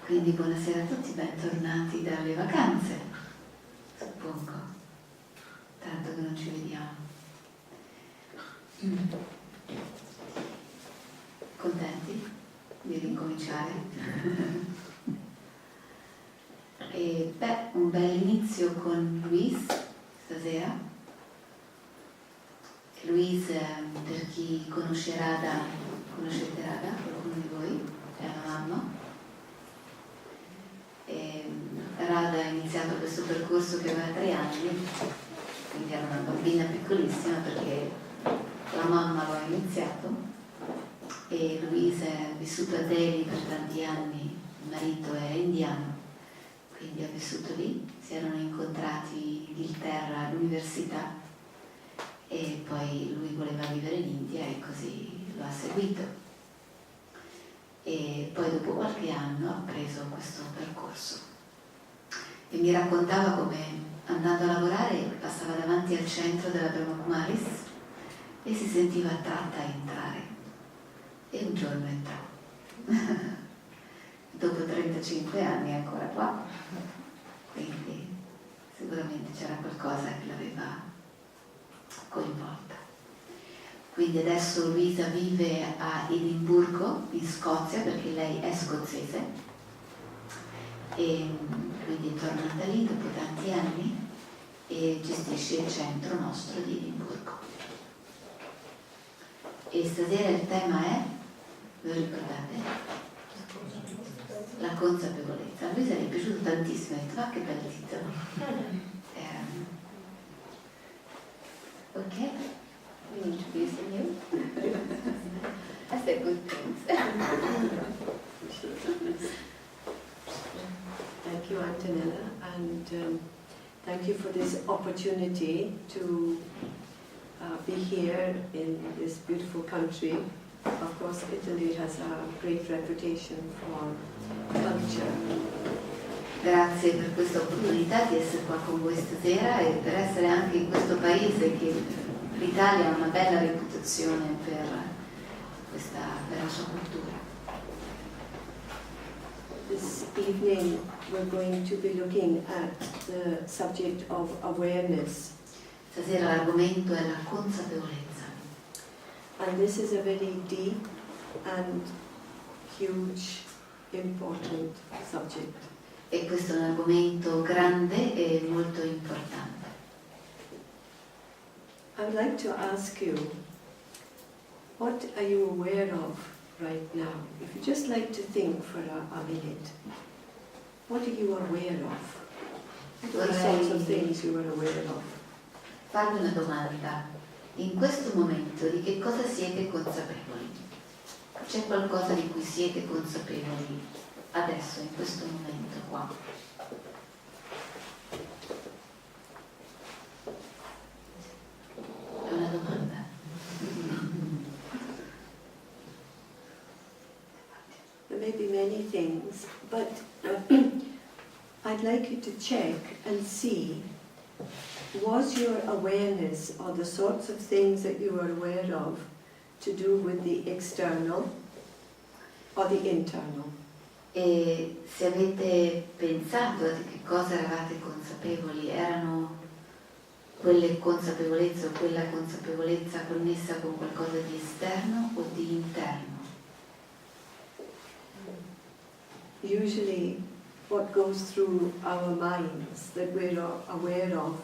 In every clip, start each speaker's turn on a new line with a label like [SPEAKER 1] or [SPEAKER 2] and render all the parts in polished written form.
[SPEAKER 1] Quindi buonasera a tutti, bentornati dalle vacanze, suppongo, tanto che non ci vediamo. Contenti di ricominciare? E un bel inizio con Louise stasera. Louise, per chi conosce Radha, conoscete Radha, qualcuno di voi? È la mamma. Radha ha iniziato questo percorso che aveva 3 anni, quindi era una bambina piccolissima perché la mamma lo ha iniziato, e Louise è vissuta a Delhi per tanti anni, il marito era indiano, quindi ha vissuto lì, si erano incontrati in Inghilterra all'università e poi lui voleva vivere in India e così lo ha seguito. E poi dopo qualche anno ha preso questo percorso e mi raccontava come andando a lavorare passava davanti al centro della Brahma Kumaris e si sentiva attratta a entrare, e un giorno entrò. Dopo 35 anni è ancora qua, quindi sicuramente c'era qualcosa che l'aveva coinvolta. Quindi adesso Luisa vive a Edimburgo, in Scozia, perché lei è scozzese, e quindi è tornata lì dopo tanti anni e gestisce il centro nostro di Edimburgo. E stasera il tema è, ve lo ricordate? La consapevolezza. A Luisa le è piaciuto tantissimo, ha detto, ah che bel titolo. Ok? Introducing you. I said good things.
[SPEAKER 2] Thank you, Antonella, and thank you for this opportunity to be here in this beautiful country. Of course, Italy has a great reputation for culture.
[SPEAKER 1] Grazie per questa opportunità di essere qua con voi stasera e per essere anche in questo paese che l'Italia ha una bella reputazione per la sua cultura.
[SPEAKER 2] This evening we're going to be looking at the subject of awareness.
[SPEAKER 1] Stasera l'argomento è la consapevolezza.
[SPEAKER 2] And this is a very deep and huge, important subject.
[SPEAKER 1] E questo è un argomento grande e molto importante.
[SPEAKER 2] I would like to ask you, what are you aware of right now? If you just like to think for a minute, what are you aware of? What sorts of things you are aware of?
[SPEAKER 1] Farvi una domanda. In questo momento di che cosa siete consapevoli? C'è qualcosa di cui siete consapevoli adesso, in questo momento qua? È una domanda.
[SPEAKER 2] There may be many things, but I'd like you to check and see, was your awareness or the sorts of things that you are aware of to do with the external or the internal?
[SPEAKER 1] E se avete pensato di che cosa eravate consapevoli, erano quelle consapevolezze o quella consapevolezza connessa con qualcosa di esterno o di interno?
[SPEAKER 2] Usually what goes through our minds that we're aware of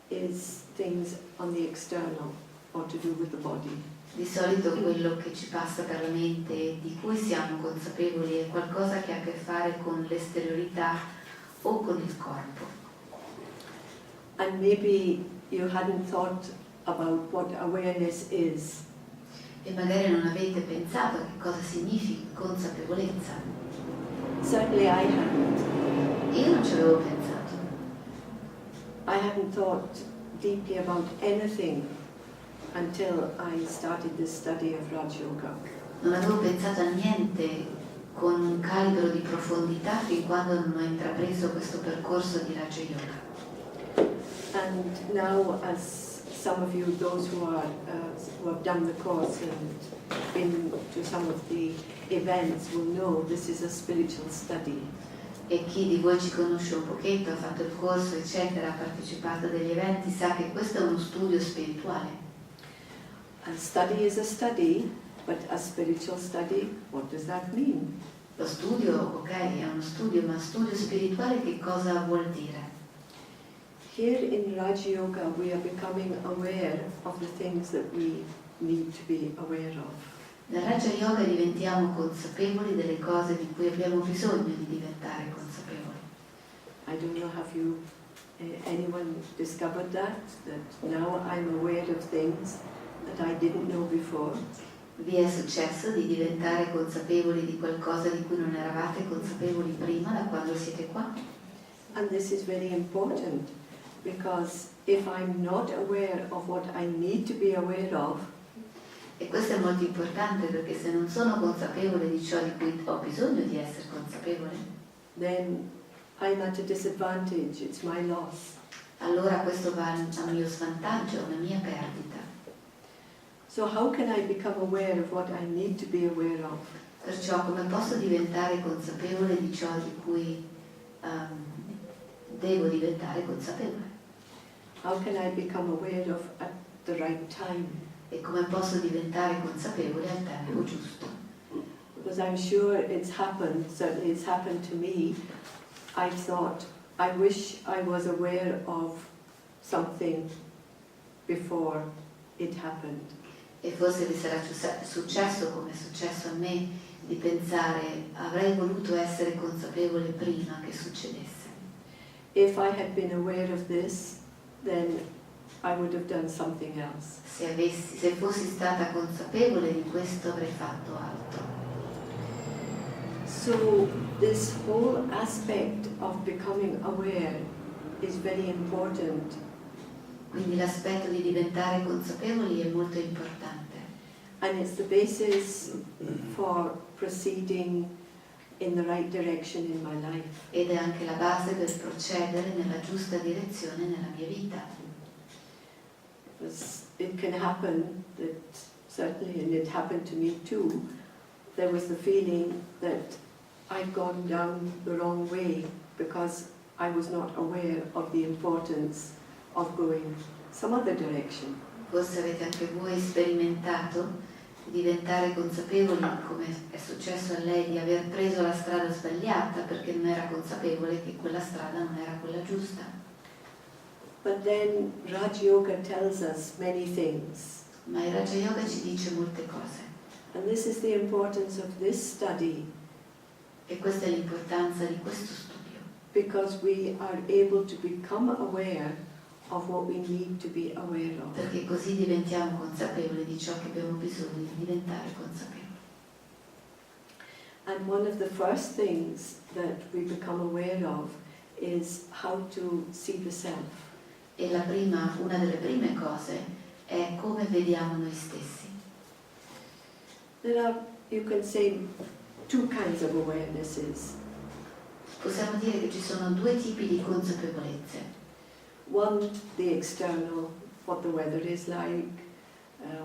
[SPEAKER 2] is things on the external or to do with the body.
[SPEAKER 1] Di solito quello che ci passa per la mente, di cui siamo consapevoli, è qualcosa che ha a che fare con l'esteriorità o con il corpo.
[SPEAKER 2] And maybe you hadn't thought about what awareness is.
[SPEAKER 1] E magari non avete pensato a che cosa significa consapevolezza.
[SPEAKER 2] Certainly I hadn't.
[SPEAKER 1] Io non ci avevo pensato.
[SPEAKER 2] I hadn't thought deeply about anything until I started this study of Raj Yoga.
[SPEAKER 1] Non avevo pensato a niente con un calibro di profondità fin quando non ho intrapreso questo percorso di Raja Yoga.
[SPEAKER 2] And now, as some of you, those who have done the course and been to some of the events will know this is a spiritual study.
[SPEAKER 1] E chi di voi ci conosce un pochetto, ha fatto il corso, eccetera, ha partecipato a degli eventi, sa che questo è uno studio spirituale.
[SPEAKER 2] A study is a study, but a spiritual study, what does that mean?
[SPEAKER 1] Lo studio, ok, è uno studio, ma studio spirituale che cosa vuol dire?
[SPEAKER 2] Here in Raja Yoga we are becoming aware of the things that we need to be aware of.
[SPEAKER 1] Nel Raja Yoga diventiamo consapevoli delle cose di cui abbiamo bisogno di diventare consapevoli.
[SPEAKER 2] I don't know, have you, anyone discovered that now I'm aware of things that I didn't know before?
[SPEAKER 1] Vi è successo di diventare consapevoli di qualcosa di cui non eravate consapevoli prima, da quando siete qua?
[SPEAKER 2] And this is very important, because if I'm not aware of what I need to be aware of,
[SPEAKER 1] E questo è molto importante, perché se non sono consapevole di ciò di cui ho bisogno di essere consapevole,
[SPEAKER 2] then I'm at a disadvantage, it's my loss.
[SPEAKER 1] allora questo va a mio svantaggio, a una mia perdita.
[SPEAKER 2] So how can I become aware of what I need to be aware of?
[SPEAKER 1] Perciò come posso diventare consapevole di ciò di cui devo diventare consapevole?
[SPEAKER 2] How can I become aware of at the right time?
[SPEAKER 1] E come posso diventare consapevole al tempo giusto?
[SPEAKER 2] Because I'm sure it's happened, certainly it's happened to me. I thought, I wish I was aware of something before it happened.
[SPEAKER 1] E forse vi sarà successo, come è successo a me, di pensare avrei voluto essere consapevole prima che succedesse.
[SPEAKER 2] If I had been aware of this, then I would have done something else.
[SPEAKER 1] Se fossi stata consapevole di questo avrei fatto altro.
[SPEAKER 2] So this whole aspect of becoming aware is very important.
[SPEAKER 1] Quindi l'aspetto di diventare consapevoli è molto importante.
[SPEAKER 2] And it's the basis for proceeding in the right direction in my life.
[SPEAKER 1] Ed è anche la base per procedere nella giusta direzione nella mia vita.
[SPEAKER 2] Because it can happen that, certainly, and it happened to me too, there was the feeling that I'd gone down the wrong way because I was not aware of the importance of going some other direction.
[SPEAKER 1] Forse avete anche voi sperimentato di diventare consapevoli, come è successo a lei, di aver preso la strada sbagliata perché non era consapevole che quella strada non era quella giusta.
[SPEAKER 2] But then Raj Yoga tells us many things.
[SPEAKER 1] Ma il Raja Yoga ci dice molte cose.
[SPEAKER 2] And this is the importance of this study.
[SPEAKER 1] E questa è l'importanza di questo studio.
[SPEAKER 2] Because we are able to become aware of what we need to be aware of.
[SPEAKER 1] Perché così diventiamo consapevoli di ciò che abbiamo bisogno di diventare consapevoli.
[SPEAKER 2] And one of the first things that we become aware of is how to see the self.
[SPEAKER 1] E una delle prime cose è come vediamo noi stessi.
[SPEAKER 2] There are, you can say, two kinds of awarenesses.
[SPEAKER 1] Possiamo dire che ci sono due tipi di consapevolezze.
[SPEAKER 2] One, the external, what the weather is like,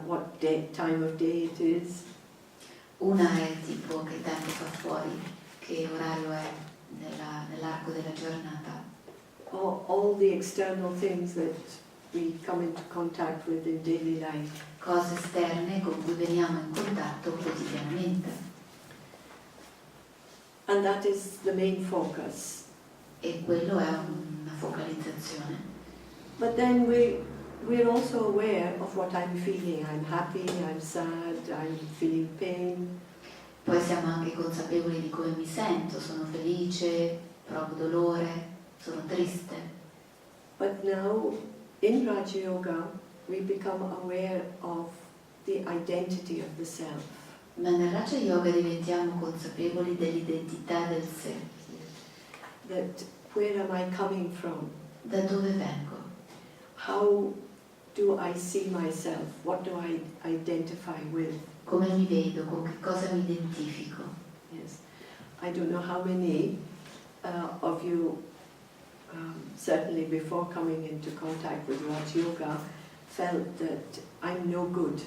[SPEAKER 2] what time of day it is.
[SPEAKER 1] Una è tipo che tempo fa fuori, che orario è nell'arco della giornata.
[SPEAKER 2] All the external things that we come into contact with in daily life.
[SPEAKER 1] Cose esterne con cui veniamo in contatto quotidianamente.
[SPEAKER 2] And that is the main focus.
[SPEAKER 1] E quello è una focalizzazione.
[SPEAKER 2] But then we're also aware of what I'm feeling. I'm happy, I'm sad, I'm feeling pain.
[SPEAKER 1] Poi siamo anche consapevoli di come mi sento, sono felice, provo dolore, sono triste.
[SPEAKER 2] But now, in Raja Yoga, we become aware of the identity of the self.
[SPEAKER 1] Ma nel Raja Yoga diventiamo consapevoli dell'identità del sé.
[SPEAKER 2] That where am I coming from?
[SPEAKER 1] Da dove vengo?
[SPEAKER 2] How do I see myself? What do I identify with?
[SPEAKER 1] Come mi vedo? Con che cosa mi identifico?
[SPEAKER 2] Yes. I don't know how many of you, certainly before coming into contact with Raj Yoga, felt that I'm no good.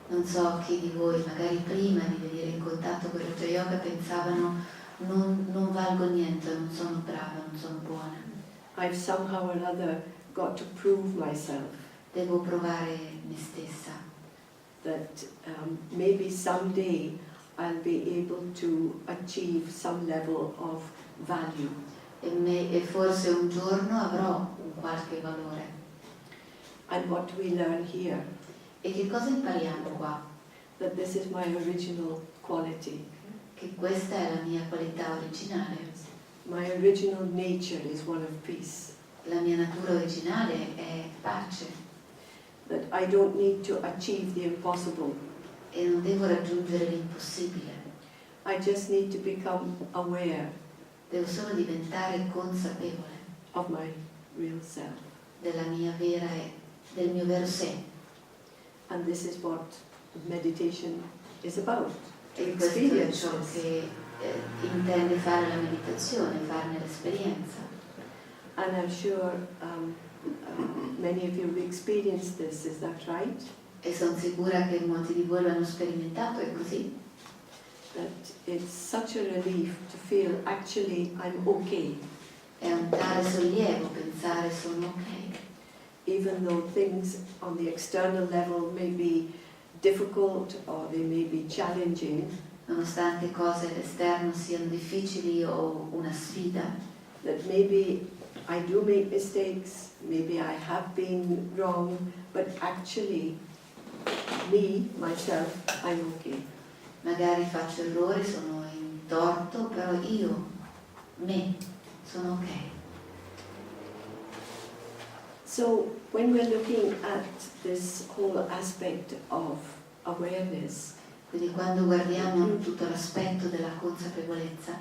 [SPEAKER 1] Non so chi di voi, magari prima di venire in contatto con lo yoga, pensavano non valgo niente, non sono brava, non sono buona.
[SPEAKER 2] I've somehow or other got to prove myself.
[SPEAKER 1] Devo provare me stessa.
[SPEAKER 2] That maybe someday I'll be able to achieve some level of value.
[SPEAKER 1] E forse un giorno avrò un qualche valore.
[SPEAKER 2] And what we learn here,
[SPEAKER 1] E che cosa impariamo qua?
[SPEAKER 2] that this is my original quality.
[SPEAKER 1] Che questa è la mia qualità originale.
[SPEAKER 2] My original nature is one of peace.
[SPEAKER 1] La mia natura originale è pace
[SPEAKER 2] That I don't need to achieve the impossible.
[SPEAKER 1] e non devo raggiungere l'impossibile.
[SPEAKER 2] I just need to become aware
[SPEAKER 1] Devo solo diventare consapevole
[SPEAKER 2] of my real self.
[SPEAKER 1] del mio vero sé.
[SPEAKER 2] And this is what meditation is about. To
[SPEAKER 1] E questo è
[SPEAKER 2] experience
[SPEAKER 1] ciò
[SPEAKER 2] this.
[SPEAKER 1] che intende fare la meditazione, farne l'esperienza.
[SPEAKER 2] And I'm sure many of you have experienced this, is that right?
[SPEAKER 1] E sono sicura che molti di voi lo hanno sperimentato, è così?
[SPEAKER 2] That it's such a relief to feel actually I'm okay,
[SPEAKER 1] È un tale sollievo pensare sono ok,
[SPEAKER 2] even though things on the external level may be difficult or they may be challenging,
[SPEAKER 1] nonostante cose all'esterno siano difficili o una sfida,
[SPEAKER 2] that maybe I do make mistakes, maybe I have been wrong, but actually me, myself, I'm okay.
[SPEAKER 1] magari faccio errori, sono in torto, però io, me, sono ok.
[SPEAKER 2] So when we're looking at this whole aspect of awareness,
[SPEAKER 1] Quindi quando guardiamo tutto l'aspetto della consapevolezza,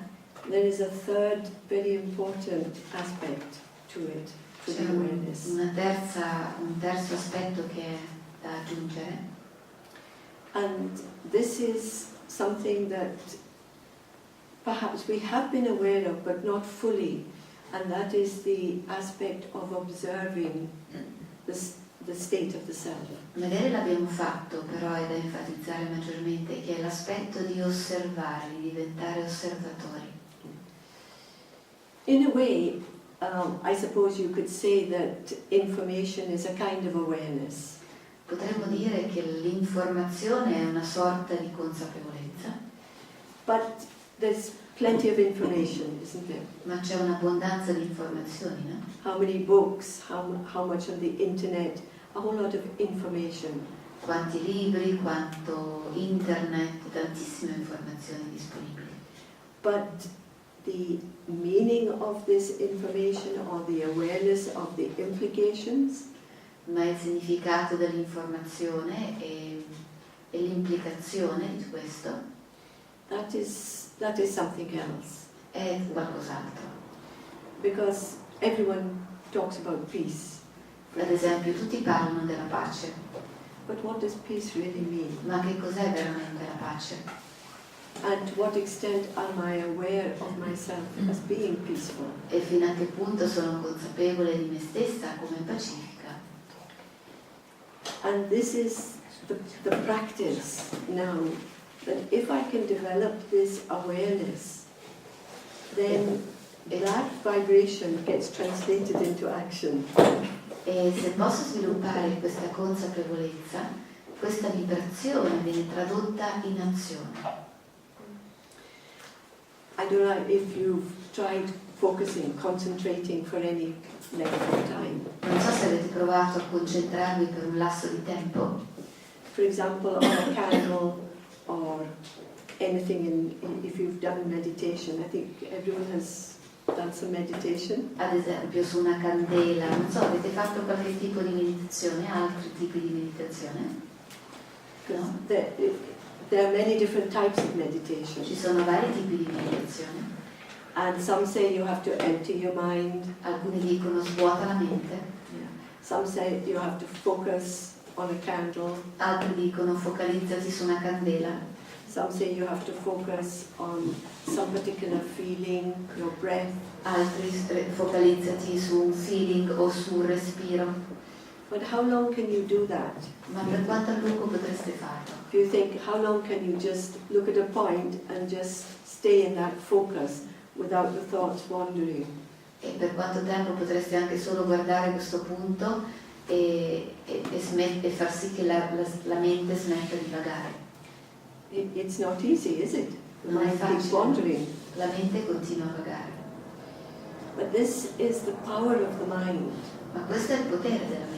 [SPEAKER 2] there is a third very important aspect to it, to
[SPEAKER 1] c'è
[SPEAKER 2] the awareness.
[SPEAKER 1] un terzo aspetto che è da aggiungere,
[SPEAKER 2] And this is something that perhaps we have been aware of but not fully, and that is the aspect of observing the state of the self.
[SPEAKER 1] magari l'abbiamo fatto, però è da enfatizzare maggiormente, che è l'aspetto di osservare, di diventare osservatori.
[SPEAKER 2] In a way, I suppose you could say that information is a kind of awareness.
[SPEAKER 1] Potremmo dire che l'informazione è una sorta di consapevolezza,
[SPEAKER 2] But there's plenty of information, isn't there?
[SPEAKER 1] ma c'è un'abbondanza di informazioni, no?
[SPEAKER 2] How many books, how much on the internet, a whole lot of information.
[SPEAKER 1] Quanti libri, quanto internet, tantissime informazioni disponibili.
[SPEAKER 2] But the meaning of this information or the awareness of the implications,
[SPEAKER 1] Ma il significato dell'informazione e l'implicazione di questo
[SPEAKER 2] that is something else.
[SPEAKER 1] è qualcos'altro.
[SPEAKER 2] Because everyone talks about peace.
[SPEAKER 1] Ad esempio, tutti parlano della pace,
[SPEAKER 2] But what does peace really mean?
[SPEAKER 1] ma che cos'è veramente la pace?
[SPEAKER 2] And to what extent am I aware of myself as being peaceful?
[SPEAKER 1] E fino a che punto sono consapevole di me stessa come pacifica?
[SPEAKER 2] And this is the practice now, that if I can develop this awareness, then that vibration gets translated into action.
[SPEAKER 1] E se posso sviluppare questa consapevolezza, questa vibrazione viene tradotta in azione.
[SPEAKER 2] I don't know if you've tried focusing, concentrating for any length of time.
[SPEAKER 1] Non so se avete provato a concentrarvi per un lasso di tempo,
[SPEAKER 2] For example, on a candle or anything if you've done meditation. I think everyone has done some meditation.
[SPEAKER 1] ad esempio su una candela, non so, avete fatto qualche tipo di meditazione, altri tipi di meditazione? No?
[SPEAKER 2] There are many different types of meditation.
[SPEAKER 1] Ci sono vari tipi di meditazione.
[SPEAKER 2] And some say you have to empty your mind.
[SPEAKER 1] Alcuni dicono svuota la mente,
[SPEAKER 2] Some say you have to focus on a candle.
[SPEAKER 1] altri dicono focalizzati su una candela,
[SPEAKER 2] Some say you have to focus on some particular feeling, your breath.
[SPEAKER 1] altri focalizzati su un feeling o su un respiro.
[SPEAKER 2] But how long can you do that?
[SPEAKER 1] Ma per quanto a lungo potreste farlo?
[SPEAKER 2] If you think, how long can you just look at a point and just stay in that focus without the thoughts wandering?
[SPEAKER 1] E per quanto tempo potreste anche solo guardare questo punto e far sì che la mente smetta di vagare?
[SPEAKER 2] It's not easy, is it? The
[SPEAKER 1] Non è
[SPEAKER 2] mind keeps
[SPEAKER 1] facile.
[SPEAKER 2] wandering.
[SPEAKER 1] La mente continua a vagare.
[SPEAKER 2] But this is the power of the mind,
[SPEAKER 1] Ma questo è il potere della mente.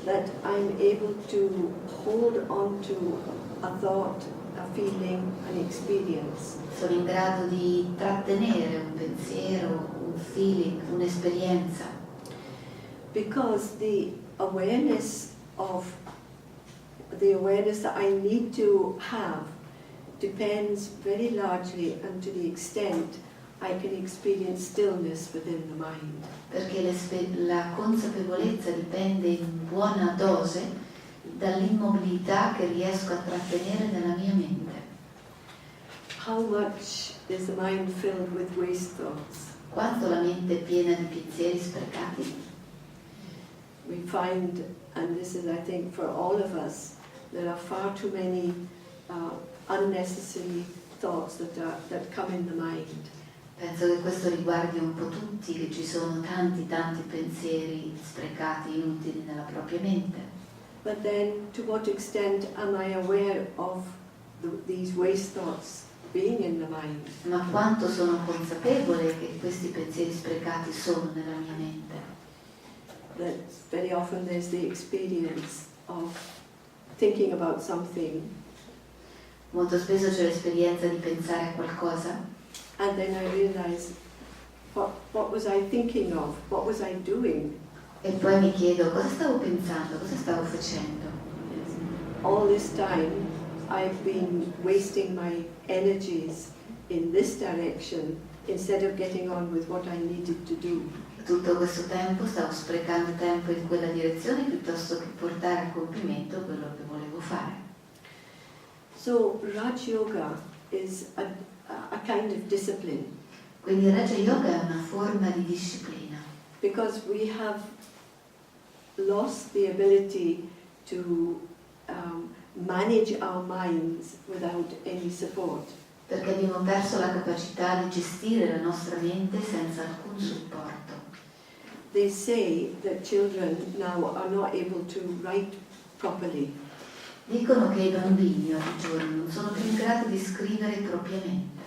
[SPEAKER 2] that I'm able to hold on to a thought, a feeling, an experience.
[SPEAKER 1] Sono in grado di trattenere un pensiero, un feeling, un'esperienza.
[SPEAKER 2] Because the awareness that I need to have depends very largely and to the extent I can experience stillness within the mind.
[SPEAKER 1] Perché la consapevolezza dipende in buona dose dall'immobilità che riesco a trattenere nella mia mente.
[SPEAKER 2] How much is the mind filled with waste thoughts?
[SPEAKER 1] Quanto la mente è piena di pensieri sprecati?
[SPEAKER 2] We find, and this is I think for all of us, there are far too many unnecessary thoughts that come in the mind.
[SPEAKER 1] Penso che questo riguardi un po' tutti, che ci sono tanti pensieri sprecati, inutili nella propria mente.
[SPEAKER 2] But then, to what extent am I aware of these waste thoughts being in the mind?
[SPEAKER 1] Ma quanto sono consapevole che questi pensieri sprecati sono nella mia mente?
[SPEAKER 2] That very often there's the experience of thinking about something,
[SPEAKER 1] Molto spesso c'è l'esperienza di pensare a qualcosa
[SPEAKER 2] and then I realize, what was I thinking of? What was I doing?
[SPEAKER 1] e poi mi chiedo cosa stavo pensando, cosa stavo facendo.
[SPEAKER 2] All this time I've been wasting my energies in this direction instead of getting on with what I needed to do.
[SPEAKER 1] Tutto questo tempo stavo sprecando tempo in quella direzione piuttosto che portare a compimento quello che volevo fare.
[SPEAKER 2] So Raj Yoga is a kind of discipline,
[SPEAKER 1] Quindi il Raja Yoga è una forma di disciplina,
[SPEAKER 2] because we have lost the ability to manage our minds without any support.
[SPEAKER 1] perché abbiamo perso la capacità di gestire la nostra mente senza alcun supporto.
[SPEAKER 2] They say that children now are not able to write properly
[SPEAKER 1] Dicono che i bambini oggigiorno non sono più in grado di scrivere propriamente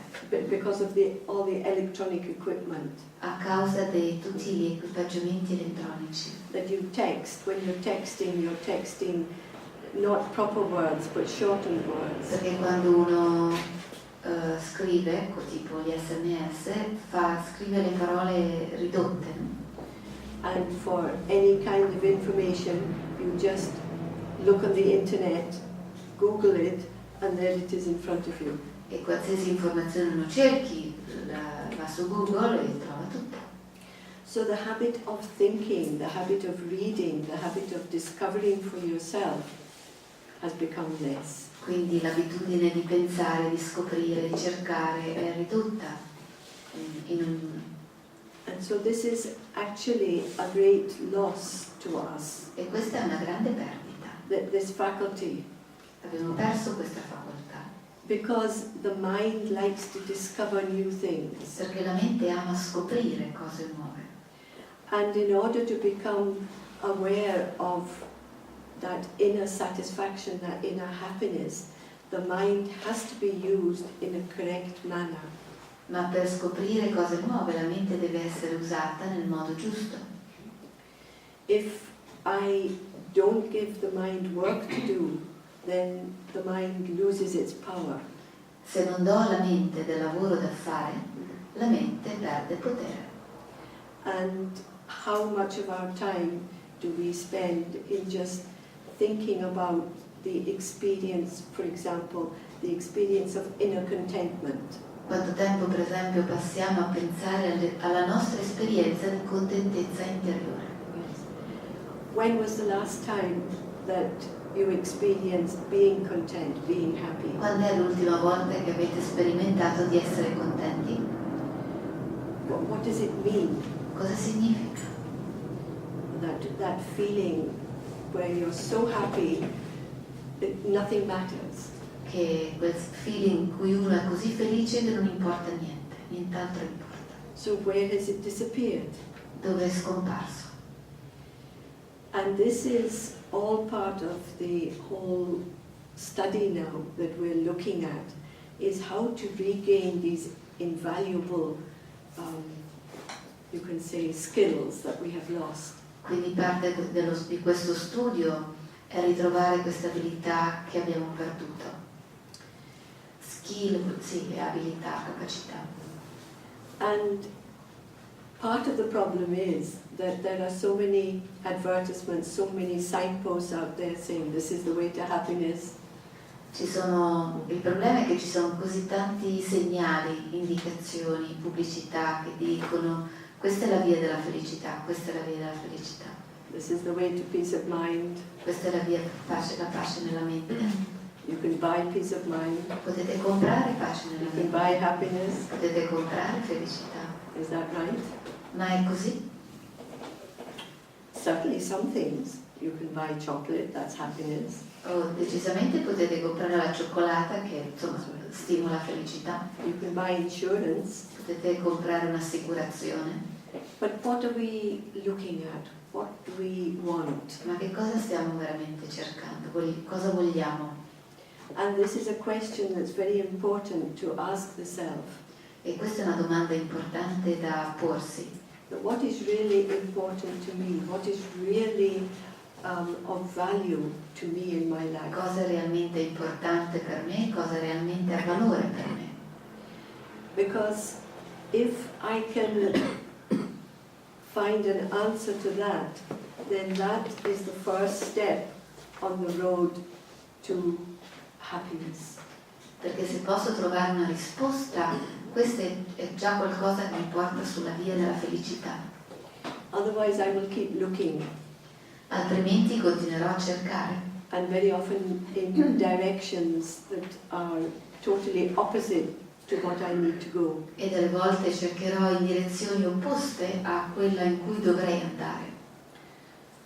[SPEAKER 2] because of all the electronic equipment.
[SPEAKER 1] a causa di tutti gli equipaggiamenti elettronici.
[SPEAKER 2] That you text, when you're texting not proper words but shortened words.
[SPEAKER 1] Perché quando uno scrive, ecco, tipo gli SMS, scrive le parole ridotte, no?
[SPEAKER 2] And for any kind of information, you just look on the internet, Google it, and there it is in front of you.
[SPEAKER 1] E qualsiasi informazione uno cerchi, va su Google e trova tutto.
[SPEAKER 2] So the habit of thinking, the habit of reading, the habit of discovering for yourself has become less.
[SPEAKER 1] Quindi l'abitudine di pensare, di scoprire, di cercare è ridotta in ognuno.
[SPEAKER 2] And so this is actually a great loss to us,
[SPEAKER 1] E questa è una grande perdita.
[SPEAKER 2] this faculty,
[SPEAKER 1] Abbiamo perso questa facoltà,
[SPEAKER 2] because the mind likes to discover new things.
[SPEAKER 1] perché la mente ama scoprire cose nuove.
[SPEAKER 2] And in order to become aware of that inner satisfaction, that inner happiness, the mind has to be used in a correct manner.
[SPEAKER 1] Ma per scoprire cose nuove la mente deve essere usata nel modo giusto.
[SPEAKER 2] If I don't give the mind work to do, then the mind loses its power.
[SPEAKER 1] Se non do alla mente del lavoro da fare, la mente perde potere.
[SPEAKER 2] And how much of our time do we spend in just thinking about the experience, for example, the experience of inner contentment?
[SPEAKER 1] Quanto tempo, per esempio, passiamo a pensare alla nostra esperienza di contentezza interiore?
[SPEAKER 2] When was the last time that you experienced being content, being happy?
[SPEAKER 1] Quando è l'ultima volta che avete sperimentato di essere contenti?
[SPEAKER 2] What does it mean,
[SPEAKER 1] Cosa significa?
[SPEAKER 2] that feeling where you're so happy that nothing matters.
[SPEAKER 1] che quel feeling in cui uno è così felice che non importa niente, nient'altro importa.
[SPEAKER 2] So where has it disappeared?
[SPEAKER 1] Dove è scomparso?
[SPEAKER 2] And this is all part of the whole study now that we're looking at, is how to regain these invaluable, you can say, skills that we have lost.
[SPEAKER 1] Quindi parte di questo studio è ritrovare queste abilità che abbiamo perduto. Skill, sì, abilità, capacità.
[SPEAKER 2] And part of the problem is that there are so many advertisements, so many signposts out there saying this is the way to happiness.
[SPEAKER 1] Il problema è che ci sono così tanti segnali, indicazioni, pubblicità che dicono questa è la via della felicità, questa è la via della felicità.
[SPEAKER 2] This is the way to peace of mind.
[SPEAKER 1] Questa è la via per la pace nella mente.
[SPEAKER 2] You can buy peace of mind.
[SPEAKER 1] Potete comprare pace nella
[SPEAKER 2] You can
[SPEAKER 1] mente.
[SPEAKER 2] buy happiness.
[SPEAKER 1] Potete comprare felicità.
[SPEAKER 2] Is that right?
[SPEAKER 1] Ma è così?
[SPEAKER 2] Certainly some things. You can buy chocolate, that's happiness.
[SPEAKER 1] Decisamente potete comprare la cioccolata che insomma stimola la felicità.
[SPEAKER 2] You can buy insurance.
[SPEAKER 1] Potete comprare un'assicurazione.
[SPEAKER 2] But what are we looking at? What do we want?
[SPEAKER 1] Ma che cosa stiamo veramente cercando? Cosa vogliamo?
[SPEAKER 2] And this is a question that's very important to ask the self.
[SPEAKER 1] E questa è una domanda importante da porsi.
[SPEAKER 2] What is really important to me? What is really of value to me in my life?
[SPEAKER 1] Cosa è realmente importante per me? Cosa realmente ha valore per me?
[SPEAKER 2] Because if I can find an answer to that, then that is the first step on the road to happiness.
[SPEAKER 1] Perché se posso trovare una risposta, questo è già qualcosa che mi porta sulla via della felicità.
[SPEAKER 2] Otherwise I will keep looking.
[SPEAKER 1] Altrimenti continuerò a cercare.
[SPEAKER 2] And very often in directions that are totally opposite to what I need to go.
[SPEAKER 1] E delle volte cercherò in direzioni opposte a quella in cui dovrei andare.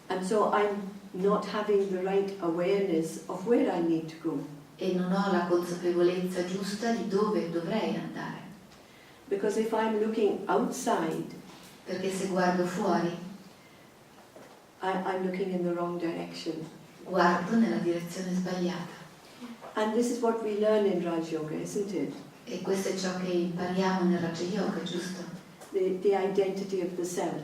[SPEAKER 2] And so I'm not having the right awareness of where I need to go.
[SPEAKER 1] E non ho la consapevolezza giusta di dove dovrei andare.
[SPEAKER 2] Because if I'm looking outside,
[SPEAKER 1] Perché se guardo fuori,
[SPEAKER 2] I'm looking in the wrong direction.
[SPEAKER 1] guardo nella direzione sbagliata.
[SPEAKER 2] And this is what we learn in Raj Yoga, isn't it?
[SPEAKER 1] E questo è ciò che impariamo nel Raja Yoga, giusto?
[SPEAKER 2] The identity of the self.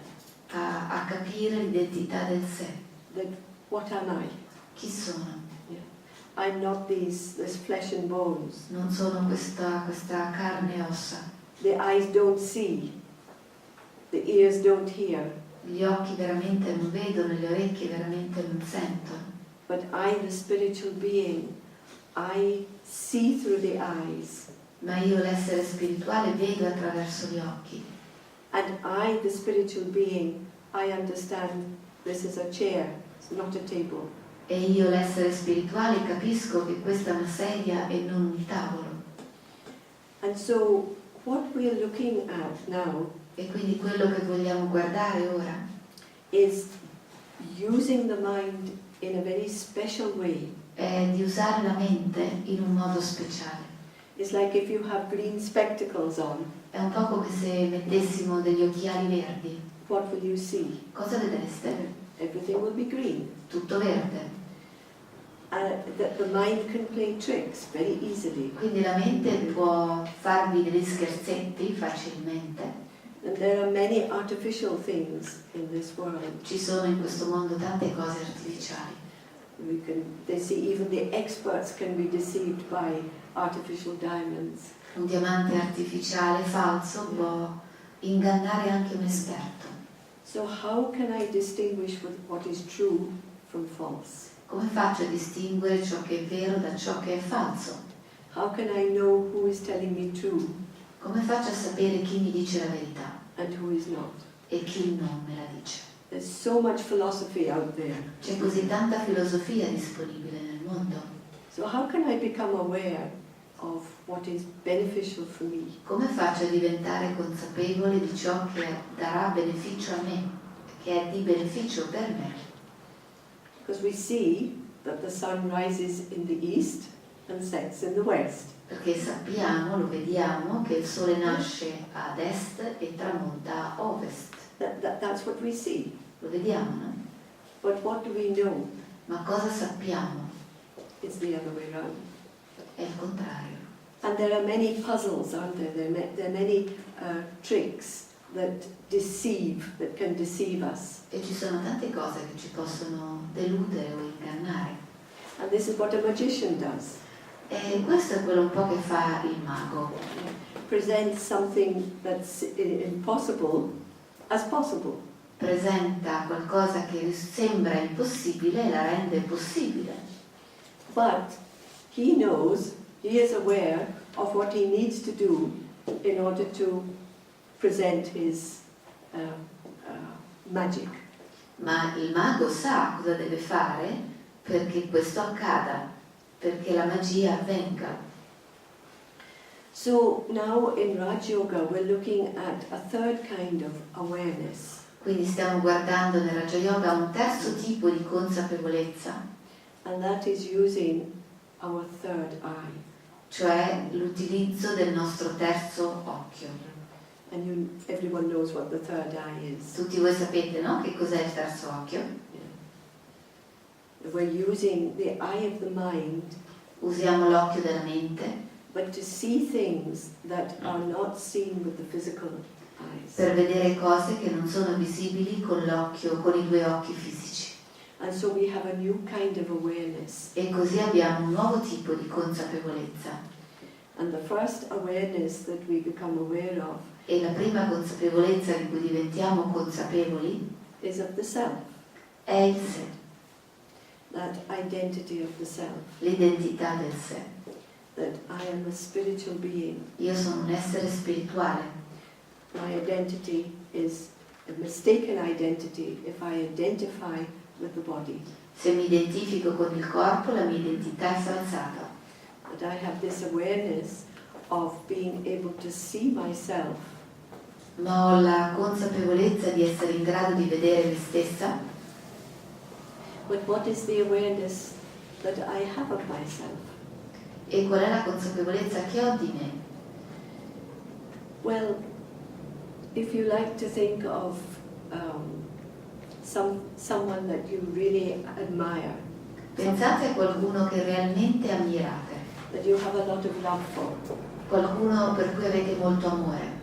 [SPEAKER 1] A capire l'identità del sé.
[SPEAKER 2] That what am I?
[SPEAKER 1] Chi sono?
[SPEAKER 2] I'm not this flesh and bones.
[SPEAKER 1] Non sono questa carne e ossa.
[SPEAKER 2] The eyes don't see. The ears don't hear.
[SPEAKER 1] Gli occhi veramente non vedono, le orecchie veramente non sentono.
[SPEAKER 2] But I, the spiritual being, I see through the eyes.
[SPEAKER 1] Ma io, l'essere spirituale, vedo attraverso gli occhi.
[SPEAKER 2] And I, the spiritual being, I understand this is a chair, it's not a table.
[SPEAKER 1] E io, l'essere spirituale, capisco che questa è una sedia e non un tavolo.
[SPEAKER 2] And so what we're looking at now
[SPEAKER 1] E quindi quello che vogliamo guardare ora
[SPEAKER 2] is using the mind in a very special way.
[SPEAKER 1] è di usare la mente in un modo speciale.
[SPEAKER 2] It's like if you have green spectacles on,
[SPEAKER 1] È un po' come se mettessimo degli occhiali verdi.
[SPEAKER 2] what will you see?
[SPEAKER 1] Cosa vedreste?
[SPEAKER 2] Everything will be green.
[SPEAKER 1] Tutto verde.
[SPEAKER 2] The mind can play tricks very easily.
[SPEAKER 1] Quindi la mente può farvi degli scherzetti facilmente.
[SPEAKER 2] And there are many artificial things in this world.
[SPEAKER 1] Ci sono in questo mondo tante cose artificiali.
[SPEAKER 2] They see even the experts can be deceived by artificial diamonds.
[SPEAKER 1] Un diamante artificiale falso può ingannare anche un esperto.
[SPEAKER 2] So how can I distinguish what is true from false?
[SPEAKER 1] Come faccio a distinguere ciò che è vero da ciò che è falso?
[SPEAKER 2] How can I know who is telling me true
[SPEAKER 1] Come faccio a sapere chi mi dice la verità
[SPEAKER 2] and who is not?
[SPEAKER 1] e chi non me la dice?
[SPEAKER 2] There's so much philosophy out there.
[SPEAKER 1] C'è così tanta filosofia disponibile nel mondo.
[SPEAKER 2] So how can I become aware of what is beneficial for me?
[SPEAKER 1] Come faccio a diventare consapevole di ciò che darà beneficio a me, che è di beneficio per me?
[SPEAKER 2] Because we see that the sun rises in the east and sets in the west.
[SPEAKER 1] Perché sappiamo, lo vediamo, che il sole nasce ad est e tramonta a ovest.
[SPEAKER 2] That's what we see.
[SPEAKER 1] Lo vediamo, no?
[SPEAKER 2] But what do we know?
[SPEAKER 1] Ma cosa sappiamo?
[SPEAKER 2] It's the other way around.
[SPEAKER 1] È il contrario.
[SPEAKER 2] And there are many puzzles, aren't there? There are many tricks that can deceive us.
[SPEAKER 1] E ci sono tante cose che ci possono deludere o ingannare.
[SPEAKER 2] And this is what a magician does.
[SPEAKER 1] E questo è quello un po' che fa il mago.
[SPEAKER 2] Presents something that's impossible as possible.
[SPEAKER 1] Presenta qualcosa che sembra impossibile e la rende possibile.
[SPEAKER 2] But he knows, he is aware of what he needs to do in order to present his magic.
[SPEAKER 1] Ma il mago sa cosa deve fare perché questo accada, perché la magia avvenga.
[SPEAKER 2] So now in Raj Yoga we're looking at a third kind of awareness.
[SPEAKER 1] Quindi stiamo guardando nel Raja Yoga un terzo tipo di consapevolezza,
[SPEAKER 2] And that is using our third eye.
[SPEAKER 1] cioè l'utilizzo del nostro terzo occhio.
[SPEAKER 2] And everyone knows what the third eye is.
[SPEAKER 1] Tutti voi sapete, no? Che cos'è il terzo occhio?
[SPEAKER 2] We're using the eye of the mind,
[SPEAKER 1] Usiamo l'occhio della mente
[SPEAKER 2] but to see things that are not seen with the physical eyes.
[SPEAKER 1] per vedere cose che non sono visibili con l'occhio, con i due occhi fisici.
[SPEAKER 2] And so we have a new kind of awareness.
[SPEAKER 1] E così abbiamo un nuovo tipo di consapevolezza.
[SPEAKER 2] And the first awareness that we become aware of
[SPEAKER 1] E la prima consapevolezza di cui diventiamo consapevoli
[SPEAKER 2] is of the self,
[SPEAKER 1] è il sé,
[SPEAKER 2] that identity of the self,
[SPEAKER 1] l'identità del sé.
[SPEAKER 2] that I am a spiritual being.
[SPEAKER 1] Io sono un essere spirituale.
[SPEAKER 2] My identity is a mistaken identity if I identify with the body.
[SPEAKER 1] Se mi identifico con il corpo, la mia identità è falsata.
[SPEAKER 2] That I have this awareness of being able to see myself
[SPEAKER 1] Ma ho la consapevolezza di essere in grado di vedere me stessa.
[SPEAKER 2] But what is the awareness that I have of myself?
[SPEAKER 1] E qual è la consapevolezza che ho di me?
[SPEAKER 2] Well, if you like to think of someone that you really admire,
[SPEAKER 1] Pensate a qualcuno che realmente ammirate,
[SPEAKER 2] that you have a lot of love for.
[SPEAKER 1] qualcuno per cui avete molto amore.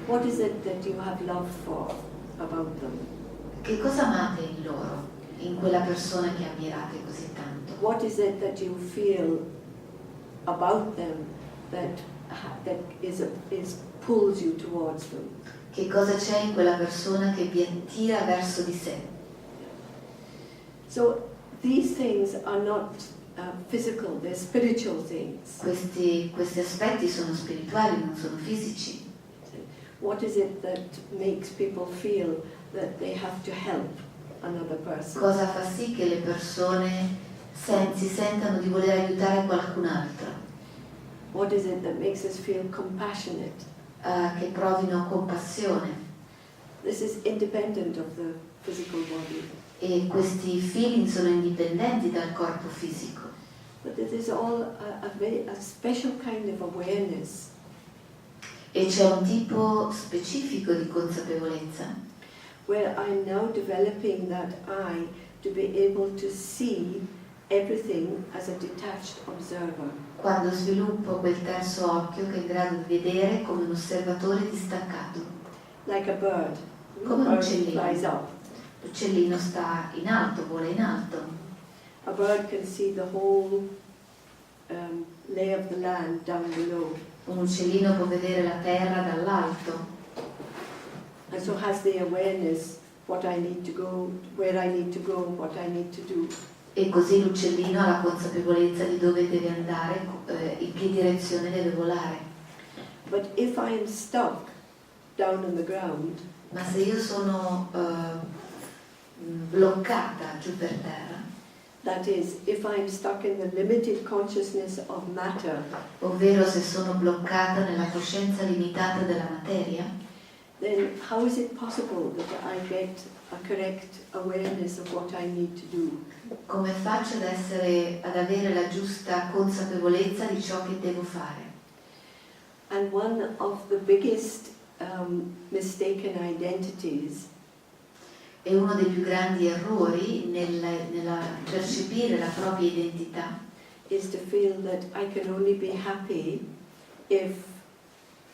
[SPEAKER 2] What is it that you have love for about them?
[SPEAKER 1] Che cosa amate in loro, in quella persona che ammirate così tanto?
[SPEAKER 2] What is it that you feel about them that pulls you towards them?
[SPEAKER 1] Che cosa c'è in quella persona che vi attira verso di sé?
[SPEAKER 2] So these things are not physical, they're spiritual things.
[SPEAKER 1] Questi aspetti sono spirituali, non sono fisici.
[SPEAKER 2] What is it that makes people feel that they have to help another person?
[SPEAKER 1] Cosa fa sì che le persone si sentano di voler aiutare qualcun altro?
[SPEAKER 2] What is it that makes us feel compassionate?
[SPEAKER 1] Che provino compassione.
[SPEAKER 2] This is independent of the physical body.
[SPEAKER 1] E questi feeling sono indipendenti dal corpo fisico.
[SPEAKER 2] But it is all a special kind of awareness.
[SPEAKER 1] E c'è un tipo specifico di consapevolezza
[SPEAKER 2] where I'm now developing that eye to be able to see everything as a detached observer.
[SPEAKER 1] quando sviluppo quel terzo occhio che è in grado di vedere come un osservatore distaccato.
[SPEAKER 2] Like a bird.
[SPEAKER 1] Come un
[SPEAKER 2] A bird
[SPEAKER 1] uccellino.
[SPEAKER 2] flies up.
[SPEAKER 1] L'uccellino sta in alto, vola in alto.
[SPEAKER 2] A bird can see the whole lay of the land down below.
[SPEAKER 1] Un uccellino può vedere la terra dall'alto
[SPEAKER 2] And so has the awareness what I need to go, where I need to go, and what I need to do.
[SPEAKER 1] e così l'uccellino ha la consapevolezza di dove deve andare, in che direzione deve volare.
[SPEAKER 2] But if I am stuck down on the ground,
[SPEAKER 1] Ma se io sono bloccata giù per terra,
[SPEAKER 2] that is, if I am stuck in the limited consciousness of matter,
[SPEAKER 1] ovvero se sono bloccata nella coscienza limitata della materia,
[SPEAKER 2] then how is it possible that I get a correct awareness of what I need to do?
[SPEAKER 1] Come faccio ad avere la giusta consapevolezza di ciò che devo fare?
[SPEAKER 2] And one of the biggest mistaken identities
[SPEAKER 1] E uno dei più grandi errori nella percepire la propria identità
[SPEAKER 2] is to feel that I can only be happy if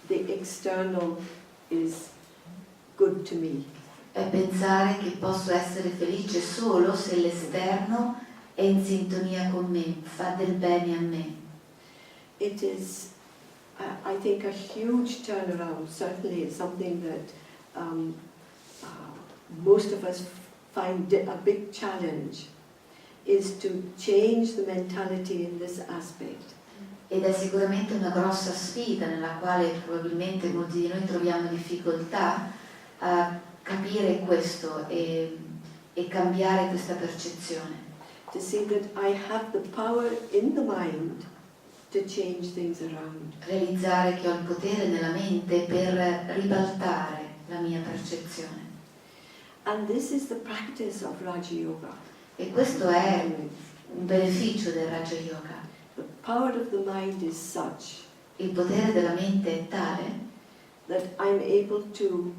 [SPEAKER 2] the external is good to me.
[SPEAKER 1] è pensare che posso essere felice solo se l'esterno è in sintonia con me, fa del bene a me.
[SPEAKER 2] It is, I think, a huge turnaround. Certainly it's something that most of us find a big challenge, is to change the mentality in this aspect.
[SPEAKER 1] Ed è sicuramente una grossa sfida nella quale probabilmente molti di noi troviamo difficoltà a capire questo e cambiare questa percezione.
[SPEAKER 2] To see that I have the power in the mind to change things around.
[SPEAKER 1] Realizzare che ho il potere nella mente per ribaltare la mia percezione.
[SPEAKER 2] And this is the practice of Raja Yoga.
[SPEAKER 1] E questo è un beneficio del Raja Yoga.
[SPEAKER 2] The power of the mind is such
[SPEAKER 1] Il potere della mente è tale
[SPEAKER 2] that I'm able to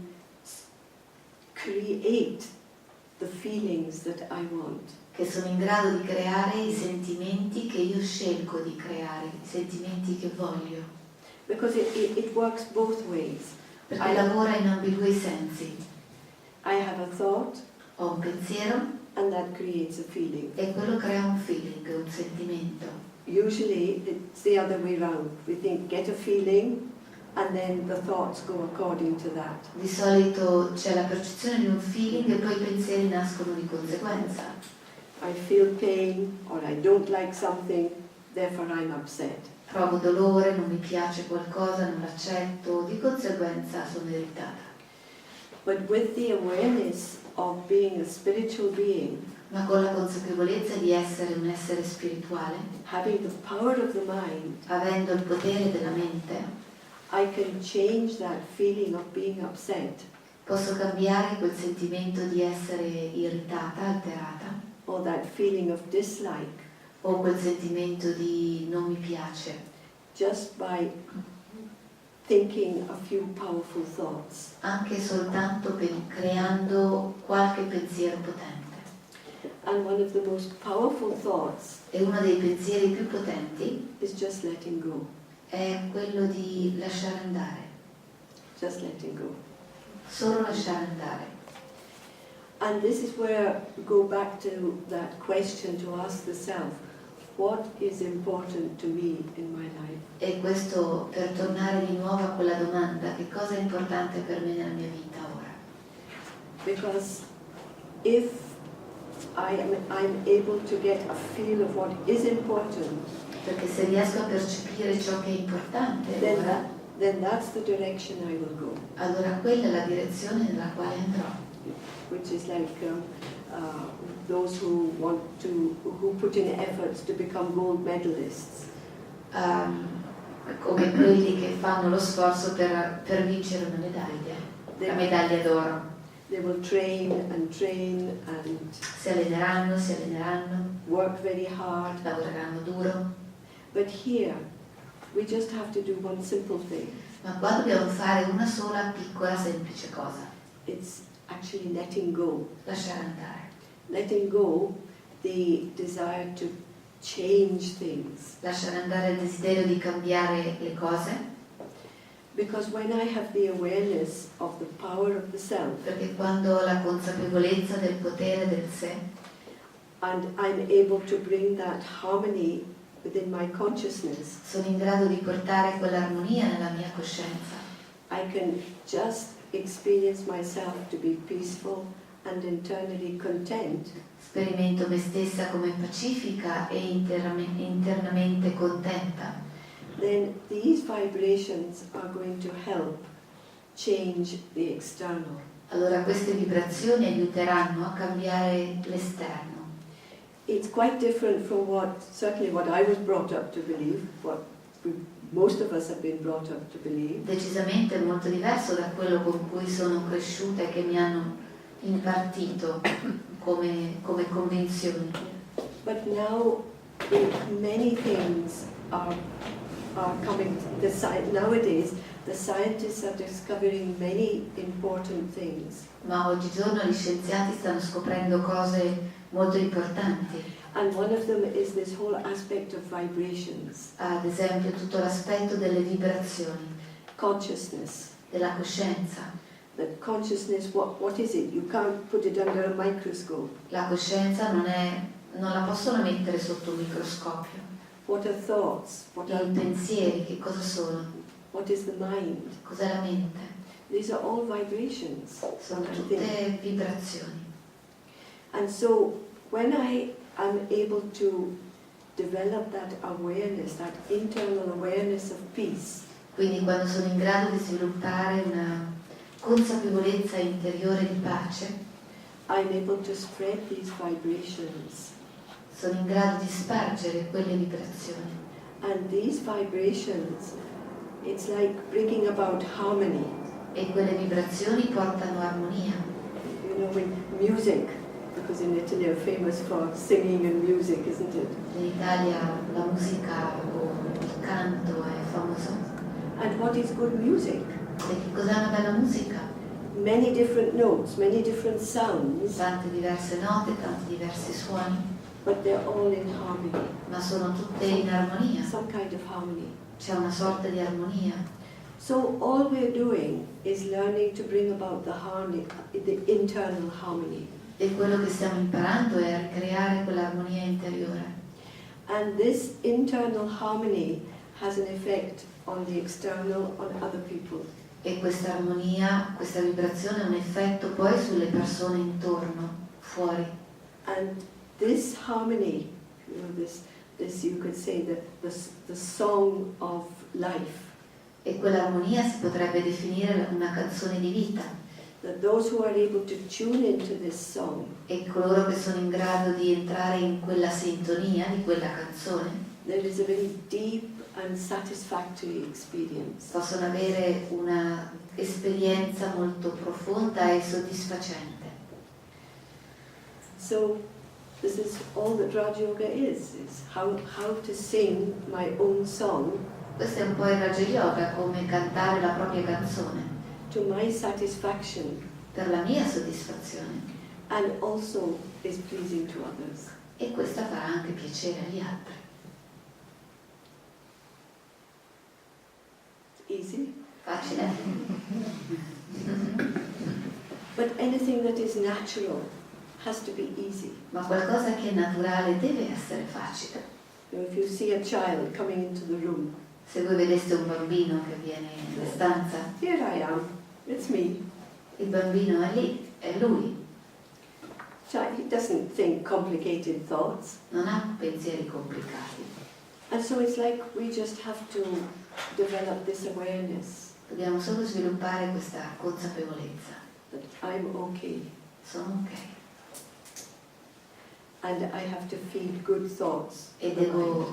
[SPEAKER 2] create the feelings that I want.
[SPEAKER 1] che sono in grado di creare i sentimenti che io scelgo di creare, i sentimenti che voglio.
[SPEAKER 2] Because it works both ways.
[SPEAKER 1] Perché lavora in ambedue i sensi.
[SPEAKER 2] I have a thought
[SPEAKER 1] Ho un pensiero
[SPEAKER 2] and that creates a feeling.
[SPEAKER 1] e quello crea un feeling, un sentimento.
[SPEAKER 2] Usually it's the other way round. We think, get a feeling, and then the thoughts go according to that.
[SPEAKER 1] Di solito c'è la percezione di un feeling e poi i pensieri nascono di conseguenza.
[SPEAKER 2] I feel pain or I don't like something, therefore I'm upset.
[SPEAKER 1] Provo dolore, non mi piace qualcosa, non l'accetto, di conseguenza sono irritata.
[SPEAKER 2] But with the awareness of being a spiritual being,
[SPEAKER 1] Ma con la consapevolezza di essere un essere spirituale,
[SPEAKER 2] having the power of the mind,
[SPEAKER 1] avendo il potere della mente,
[SPEAKER 2] I can change that feeling of being upset
[SPEAKER 1] posso cambiare quel sentimento di essere irritata, alterata,
[SPEAKER 2] or that feeling of dislike
[SPEAKER 1] o quel sentimento di non mi piace,
[SPEAKER 2] just by thinking a few powerful thoughts.
[SPEAKER 1] anche soltanto creando qualche pensiero potente.
[SPEAKER 2] And one of the most powerful thoughts
[SPEAKER 1] E uno dei pensieri più potenti
[SPEAKER 2] is just letting go.
[SPEAKER 1] è quello di lasciare andare,
[SPEAKER 2] Just letting go.
[SPEAKER 1] solo lasciare andare.
[SPEAKER 2] And this is where we go back to that question to ask the self, what is important to me in my life?
[SPEAKER 1] E questo per tornare di nuovo a quella domanda, che cosa è importante per me nella mia vita ora?
[SPEAKER 2] Because if I'm able to get a feel of what is important,
[SPEAKER 1] Perché se riesco a percepire ciò che è importante ora,
[SPEAKER 2] then that's the direction I will go.
[SPEAKER 1] allora quella è la direzione nella quale andrò.
[SPEAKER 2] Which is like those who put in efforts to become gold medalists.
[SPEAKER 1] Come quelli che fanno lo sforzo per vincere una medaglia, la medaglia d'oro.
[SPEAKER 2] They will train and
[SPEAKER 1] Si alleneranno,
[SPEAKER 2] work very hard.
[SPEAKER 1] lavoreranno duro.
[SPEAKER 2] But here, we just have to do one simple thing.
[SPEAKER 1] Ma qua dobbiamo fare una sola piccola semplice cosa,
[SPEAKER 2] It's actually letting go.
[SPEAKER 1] lasciare andare.
[SPEAKER 2] Letting go the desire to change things.
[SPEAKER 1] Lasciare andare il desiderio di cambiare le cose,
[SPEAKER 2] Because when I have the awareness of the power of the self,
[SPEAKER 1] perché quando ho la consapevolezza del potere del sé
[SPEAKER 2] and I'm able to bring that harmony within my consciousness,
[SPEAKER 1] sono in grado di portare quell'armonia nella mia coscienza.
[SPEAKER 2] I can just experience myself to be peaceful and internally content.
[SPEAKER 1] Sperimento me stessa come pacifica e internamente contenta.
[SPEAKER 2] Then these vibrations are going to help change the external.
[SPEAKER 1] Allora queste vibrazioni aiuteranno a cambiare l'esterno.
[SPEAKER 2] It's quite different from certainly what I was brought up to believe, what most of us have been brought up to believe.
[SPEAKER 1] Decisamente molto diverso da quello con cui sono cresciuta e che mi hanno impartito come convinzioni.
[SPEAKER 2] But now many things are coming. Nowadays, the scientists are discovering many important things.
[SPEAKER 1] Ma oggigiorno gli scienziati stanno scoprendo cose molto importanti.
[SPEAKER 2] And one of them is this whole aspect of vibrations.
[SPEAKER 1] Ad esempio tutto l'aspetto delle vibrazioni,
[SPEAKER 2] Consciousness.
[SPEAKER 1] della coscienza.
[SPEAKER 2] That consciousness, what is it? You can't put it under a microscope.
[SPEAKER 1] La coscienza non la possono mettere sotto un microscopio.
[SPEAKER 2] What are thoughts? What
[SPEAKER 1] I pensieri, che cosa sono?
[SPEAKER 2] What is the mind?
[SPEAKER 1] Cos'è la mente?
[SPEAKER 2] These are all vibrations.
[SPEAKER 1] Sono tutte vibrazioni.
[SPEAKER 2] And so when I am able to develop that awareness, that internal awareness of peace,
[SPEAKER 1] Quindi quando sono in grado di sviluppare una consapevolezza interiore di pace,
[SPEAKER 2] I'm able to spread these vibrations.
[SPEAKER 1] sono in grado di spargere quelle vibrazioni.
[SPEAKER 2] And these vibrations, it's like bringing about harmony.
[SPEAKER 1] E quelle vibrazioni portano armonia.
[SPEAKER 2] You know, when music, because in Italy are famous for singing and music, isn't it?
[SPEAKER 1] In Italia la musica o il canto è famoso.
[SPEAKER 2] And what is good music?
[SPEAKER 1] E che cos'è una bella musica?
[SPEAKER 2] Many different notes, many different sounds,
[SPEAKER 1] Tante diverse note, tanti diversi suoni,
[SPEAKER 2] but they're all in harmony.
[SPEAKER 1] ma sono tutte in armonia.
[SPEAKER 2] Some kind of harmony.
[SPEAKER 1] C'è una sorta di armonia.
[SPEAKER 2] So all we're doing is learning to bring about the harmony, the internal harmony.
[SPEAKER 1] E quello che stiamo imparando è ricreare quell'armonia interiore.
[SPEAKER 2] And this internal harmony has an effect on the external, on other people.
[SPEAKER 1] E questa armonia, questa vibrazione ha un effetto poi sulle persone intorno, fuori.
[SPEAKER 2] And this harmony, you know, this you could say the song of life.
[SPEAKER 1] E quell'armonia si potrebbe definire una canzone di vita.
[SPEAKER 2] That those who are able to tune into this song,
[SPEAKER 1] E coloro che sono in grado di entrare in quella sintonia di quella canzone
[SPEAKER 2] there is a very deep and satisfactory experience.
[SPEAKER 1] possono avere una esperienza molto profonda e soddisfacente.
[SPEAKER 2] So this is all that Raj Yoga is how to sing my own song
[SPEAKER 1] Questo è un po' il Raja Yoga, come cantare la propria canzone
[SPEAKER 2] to my satisfaction
[SPEAKER 1] per la mia soddisfazione,
[SPEAKER 2] and also is pleasing to others.
[SPEAKER 1] e questa farà anche piacere agli altri.
[SPEAKER 2] Easy.
[SPEAKER 1] Facile?
[SPEAKER 2] But anything that is natural has to be easy.
[SPEAKER 1] Ma qualcosa che è naturale deve essere facile.
[SPEAKER 2] You know, if you see a child coming into the room,
[SPEAKER 1] Se voi vedeste un bambino che viene in stanza,
[SPEAKER 2] here I am, it's me.
[SPEAKER 1] il bambino è lì, è lui,
[SPEAKER 2] He doesn't think complicated thoughts.
[SPEAKER 1] non ha pensieri complicati.
[SPEAKER 2] And so it's like we just have to develop this awareness
[SPEAKER 1] Dobbiamo solo sviluppare questa consapevolezza.
[SPEAKER 2] that I'm okay
[SPEAKER 1] Sono ok.
[SPEAKER 2] and I have to feed good thoughts.
[SPEAKER 1] E devo